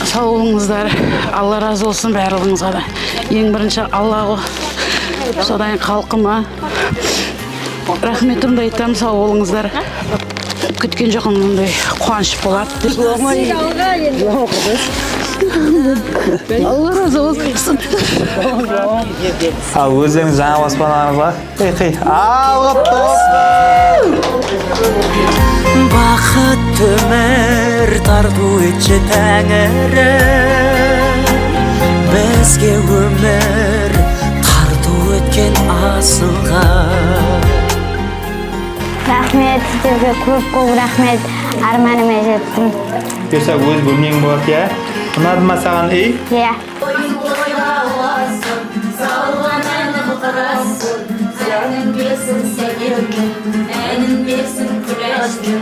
Sağ olыңыздар. Allah разы болсын барлығыңызға да. Ең бірінші Аллаху, содан халқыма рахметімді айтамын, сау болыңыздар. Күткен жоқпын мұндай қуаныш болады. Allah razı olsun. Өзіңіз жаңа баспанаңызға алғыпты болсын. Бақыт өмір тарту етші тәңірі, бізге өмір тарту еткен асылға. Рахмет, сіздерге көп рахмет, арманыма жеттім. Бұйырса өз бөлмең болады, иә? Ұнады ма саған үй? Иә. Senin bilsin sevgilim, benim bilsin güneşim.